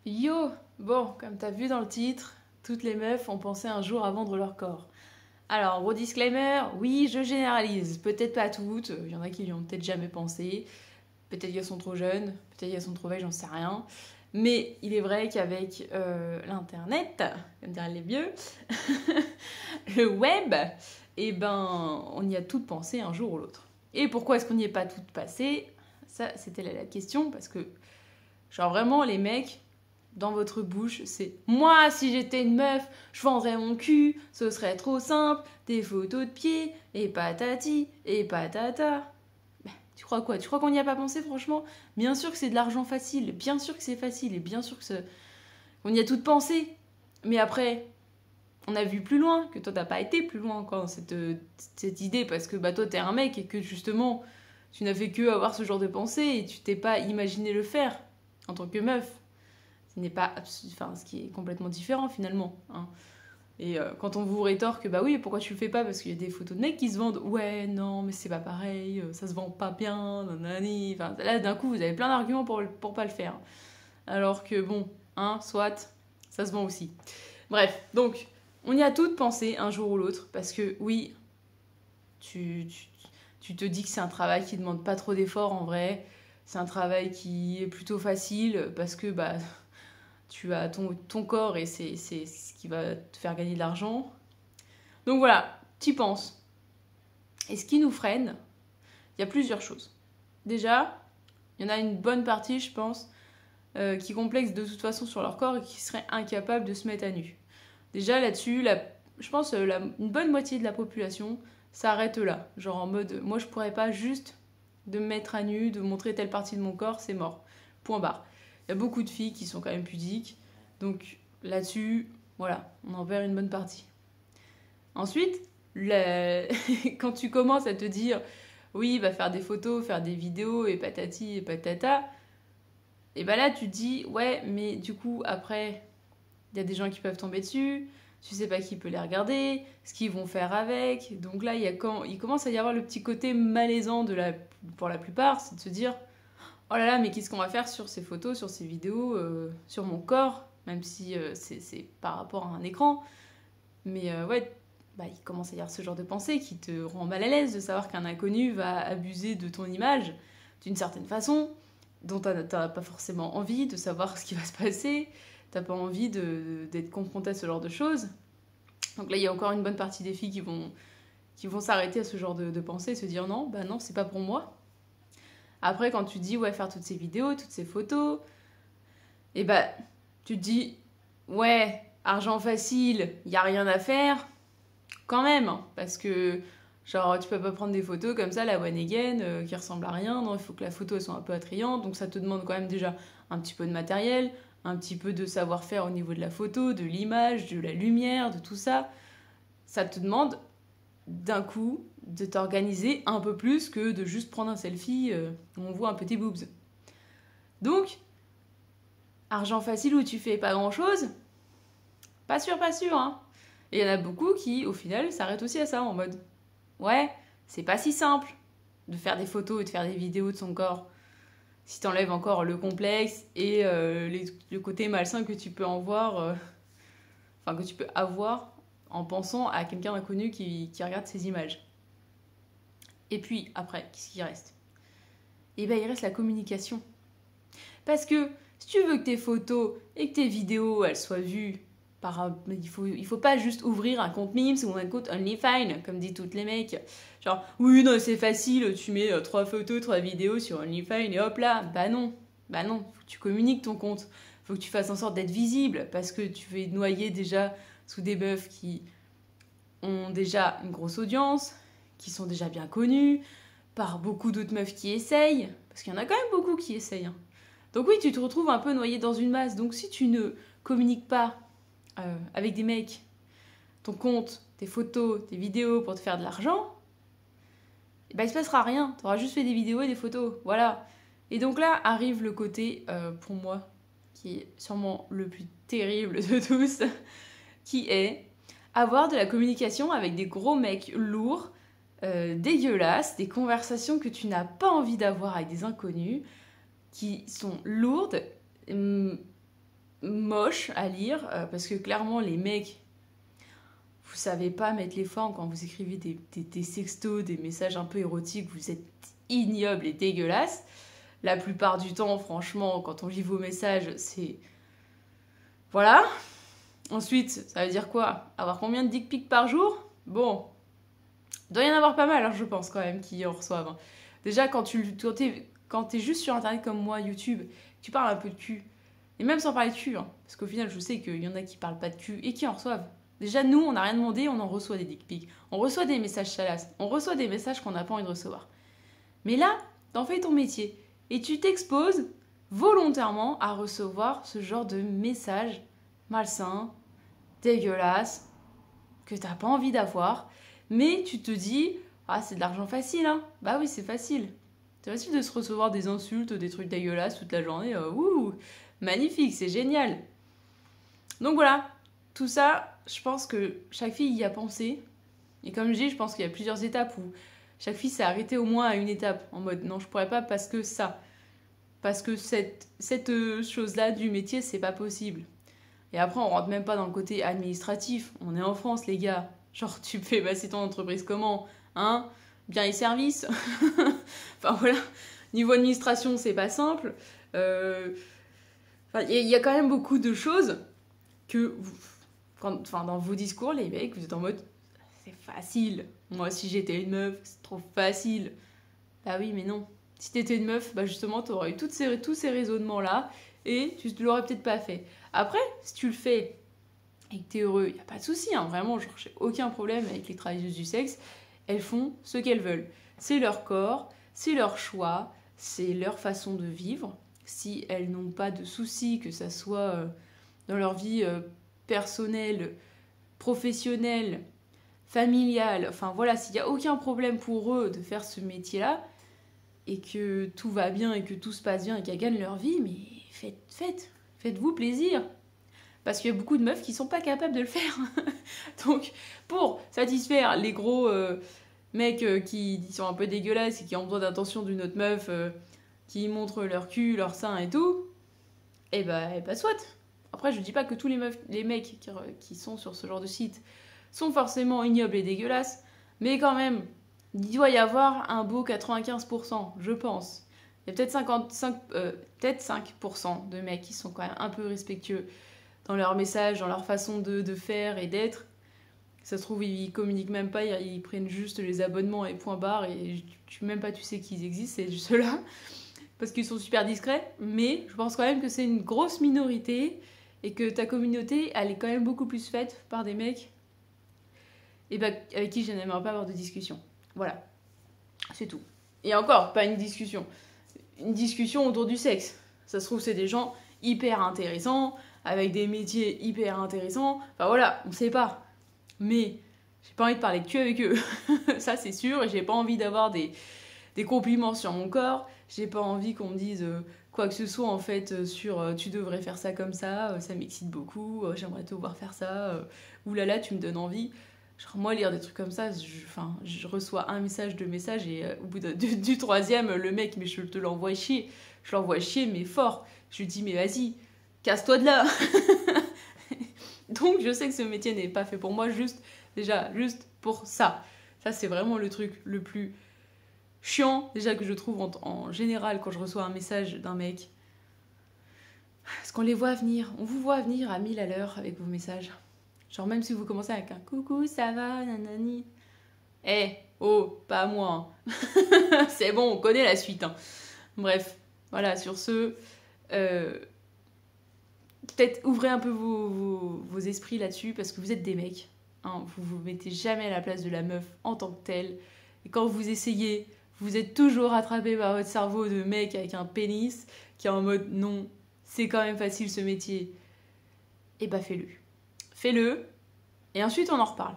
Yo! Bon, comme t'as vu dans le titre, toutes les meufs ont pensé un jour à vendre leur corps. Alors, gros disclaimer, oui, je généralise. Peut-être pas toutes, il y en a qui n'y ont peut-être jamais pensé. Peut-être qu'elles sont trop jeunes, peut-être qu'elles sont trop vieilles, j'en sais rien. Mais il est vrai qu'avec l'internet, comme diraient les vieux, le web, eh ben, on y a toutes pensé un jour ou l'autre. Et pourquoi est-ce qu'on n'y est pas toutes passées? Ça, c'était la question, parce que, genre vraiment, les mecs, dans votre bouche, c'est moi, si j'étais une meuf, je vendrais mon cul, ce serait trop simple, des photos de pieds, et patati, et patata. Ben, tu crois quoi? Tu crois qu'on n'y a pas pensé, franchement? Bien sûr que c'est de l'argent facile, bien sûr que c'est facile, et bien sûr que on y a tout pensé. Mais après, on a vu plus loin, que toi t'as pas été plus loin encore dans cette idée, parce que bah toi t'es un mec et que justement, tu n'as fait que avoir ce genre de pensée et tu t'es pas imaginé le faire en tant que meuf. N'est pas enfin ce qui est complètement différent finalement, hein. Et quand on vous rétorque bah oui pourquoi tu le fais pas parce qu'il y a des photos de mecs qui se vendent, ouais non mais c'est pas pareil, ça se vend pas bien, nanani. Enfin là d'un coup vous avez plein d'arguments pour pas le faire, alors que bon hein soit ça se vend aussi. Bref, donc on y a toutes pensé un jour ou l'autre parce que oui tu te dis que c'est un travail qui demande pas trop d'efforts en vrai, c'est un travail qui est plutôt facile parce que bah tu as ton corps et c'est ce qui va te faire gagner de l'argent. Donc voilà, t'y penses. Et ce qui nous freine, il y a plusieurs choses. Déjà, il y en a une bonne partie, je pense, qui complexent de toute façon sur leur corps et qui seraient incapables de se mettre à nu. Déjà là-dessus, je pense une bonne moitié de la population s'arrête là. Genre en mode, moi je pourrais pas juste de me mettre à nu, de montrer telle partie de mon corps, c'est mort. Point barre. Il y a beaucoup de filles qui sont quand même pudiques. Donc là-dessus, voilà, on en perd une bonne partie. Ensuite, quand tu commences à te dire oui, va faire des photos, faire des vidéos et patati et patata, et ben là tu te dis ouais, mais du coup après, il y a des gens qui peuvent tomber dessus, tu sais pas qui peut les regarder, ce qu'ils vont faire avec. Donc là, il commence à y avoir le petit côté malaisant pour la plupart, c'est de se dire oh là là, mais qu'est-ce qu'on va faire sur ces photos, sur ces vidéos, sur mon corps, même si c'est par rapport à un écran. Mais ouais, bah, il commence à y avoir ce genre de pensée qui te rend mal à l'aise de savoir qu'un inconnu va abuser de ton image d'une certaine façon, dont t'as pas forcément envie de savoir ce qui va se passer, t'as pas envie d'être confronté à ce genre de choses. Donc là, il y a encore une bonne partie des filles qui vont s'arrêter à ce genre de pensée et se dire non, bah non, c'est pas pour moi. Après, quand tu dis, ouais, faire toutes ces vidéos, toutes ces photos, et bah, tu te dis, ouais, argent facile, y a rien à faire, quand même, hein, parce que, genre, tu peux pas prendre des photos comme ça, la one again, qui ressemble à rien, non, il faut que la photo, elle soit un peu attrayante, donc ça te demande quand même déjà un petit peu de matériel, un petit peu de savoir-faire au niveau de la photo, de l'image, de la lumière, de tout ça. Ça te demande d'un coup de t'organiser un peu plus que de juste prendre un selfie où on voit un petit boobs. Donc, argent facile où tu fais pas grand chose, pas sûr, hein. Et il y en a beaucoup qui, au final, s'arrêtent aussi à ça en mode ouais, c'est pas si simple de faire des photos et de faire des vidéos de son corps si t'enlèves encore le complexe et le côté malsain que tu peux que tu peux avoir en pensant à quelqu'un d'inconnu qui regarde ces images. Et puis, après, qu'est-ce qui reste? Et ben, il reste la communication. Parce que si tu veux que tes photos et que tes vidéos, elles soient vues il faut pas juste ouvrir un compte Mims ou un compte OnlyFans, comme disent toutes les mecs. Genre, oui, non, c'est facile, tu mets 3 photos, 3 vidéos sur OnlyFans et hop là. Bah non, faut que tu communiques ton compte. Faut que tu fasses en sorte d'être visible parce que tu vas noyer déjà sous des meufs qui ont déjà une grosse audience, qui sont déjà bien connues, par beaucoup d'autres meufs qui essayent, parce qu'il y en a quand même beaucoup qui essayent, hein. Donc oui, tu te retrouves un peu noyé dans une masse. Donc si tu ne communiques pas avec des mecs ton compte, tes photos, tes vidéos pour te faire de l'argent, et ben il se passera rien. Tu auras juste fait des vidéos et des photos. Voilà. Et donc là arrive le côté, pour moi, qui est sûrement le plus terrible de tous, qui est avoir de la communication avec des gros mecs lourds, dégueulasses, des conversations que tu n'as pas envie d'avoir avec des inconnus, qui sont lourdes, moche à lire parce que clairement, les mecs, vous savez pas mettre les formes quand vous écrivez des sextos, des messages un peu érotiques, vous êtes ignobles et dégueulasses. La plupart du temps, franchement, quand on lit vos messages, c'est... Voilà. Ensuite, ça veut dire quoi? Avoir combien de dick pics par jour? Bon, il doit y en avoir pas mal, hein, je pense, quand même, qui en reçoivent. Déjà, quand t'es juste sur Internet comme moi, YouTube, tu parles un peu de cul, et même sans parler de cul, hein, parce qu'au final, je sais qu'il y en a qui parlent pas de cul et qui en reçoivent. Déjà, nous, on n'a rien demandé, on en reçoit des dick pics. On reçoit des messages salaces, on reçoit des messages qu'on n'a pas envie de recevoir. Mais là, t'en fais ton métier. Et tu t'exposes volontairement à recevoir ce genre de messages malsains, dégueulasses, que t'as pas envie d'avoir. Mais tu te dis, ah, c'est de l'argent facile, hein. Bah oui, c'est facile. C'est facile de se recevoir des insultes, des trucs dégueulasses toute la journée. Ouh, magnifique, c'est génial. Donc voilà, tout ça, je pense que chaque fille y a pensé. Et comme je dis, je pense qu'il y a plusieurs étapes où chaque fille s'est arrêtée au moins à une étape. En mode, non, je pourrais pas parce que ça. Parce que cette chose-là du métier, c'est pas possible. Et après, on rentre même pas dans le côté administratif. On est en France, les gars. Genre, tu fais passer ton entreprise comment? Hein? Biens et services. Enfin, voilà. Niveau administration, c'est pas simple. Enfin, y a quand même beaucoup de choses que... dans vos discours, les mecs, vous êtes en mode... C'est facile. Moi, si j'étais une meuf, c'est trop facile. Bah oui, mais non. Si t'étais une meuf, bah justement, t'aurais eu tous ces raisonnements-là et tu ne l'aurais peut-être pas fait. Après, si tu le fais et que t'es heureux, y a pas de souci, hein, vraiment, genre, j'ai aucun problème avec les travailleuses du sexe. Elles font ce qu'elles veulent. C'est leur corps, c'est leur choix, c'est leur façon de vivre. Si elles n'ont pas de soucis, que ça soit dans leur vie personnelle, professionnelle, familiale, enfin voilà, s'il n'y a aucun problème pour eux de faire ce métier-là, et que tout va bien et que tout se passe bien et qu'elles gagnent leur vie, mais faites-vous plaisir. Parce qu'il y a beaucoup de meufs qui sont pas capables de le faire. Donc, pour satisfaire les gros mecs qui sont un peu dégueulasses et qui ont besoin d'attention d'une autre meuf qui montre leur cul, leur sein et tout, et bah soit. Après, je dis pas que tous les mecs qui sont sur ce genre de site sont forcément ignobles et dégueulasses, mais quand même, il doit y avoir un beau 95%, je pense. Il y a peut-être 5% de mecs qui sont quand même un peu respectueux dans leur message, dans leur façon de faire et d'être. Ça se trouve, ils communiquent même pas, ils prennent juste les abonnements et point barre, et même pas tu sais qu'ils existent, c'est juste ceux-là, parce qu'ils sont super discrets. Mais je pense quand même que c'est une grosse minorité, et que ta communauté, elle est quand même beaucoup plus faite par des mecs et bah, avec qui je n'aimerais pas avoir de discussion. Voilà, c'est tout. Et encore, pas une discussion autour du sexe. Ça se trouve, c'est des gens hyper intéressants, avec des métiers hyper intéressants. Enfin voilà, on sait pas. Mais j'ai pas envie de parler de cul avec eux. Ça, c'est sûr. Et j'ai pas envie d'avoir des compliments sur mon corps. J'ai pas envie qu'on me dise quoi que ce soit, en fait, sur tu devrais faire ça comme ça, ça m'excite beaucoup, j'aimerais te voir faire ça, oulala, tu me donnes envie. Genre, moi, lire des trucs comme ça, je reçois un message, deux messages, et au bout du troisième, le mec, mais je te l'envoie chier. Je l'envoie chier, mais fort. Je lui dis, mais vas-y, casse-toi de là. Donc, je sais que ce métier n'est pas fait pour moi, juste pour ça. Ça, c'est vraiment le truc le plus chiant, déjà, que je trouve en général quand je reçois un message d'un mec. Parce qu'on les voit venir, on vous voit venir à 1000 à l'heure avec vos messages. Genre, même si vous commencez avec un coucou, ça va, nanani. Oh, pas moi. Hein. C'est bon, on connaît la suite. Hein. Bref, voilà, sur ce, peut-être ouvrez un peu vos esprits là-dessus, parce que vous êtes des mecs. Hein, vous mettez jamais à la place de la meuf en tant que telle. Et quand vous essayez, vous êtes toujours attrapé par votre cerveau de mec avec un pénis qui est en mode non, c'est quand même facile ce métier. Et bah fais-le. Fais-le, et ensuite on en reparle.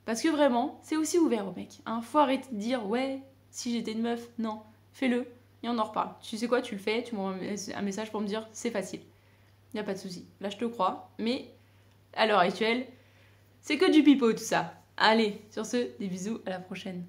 Parce que vraiment, c'est aussi ouvert aux mecs. Hein. Faut arrêter de dire, ouais, si j'étais une meuf, non. Fais-le, et on en reparle. Tu sais quoi, tu le fais, tu m'envoies un message pour me dire, c'est facile. Y a pas de souci. Là, je te crois, mais à l'heure actuelle, c'est que du pipeau tout ça. Allez, sur ce, des bisous, à la prochaine.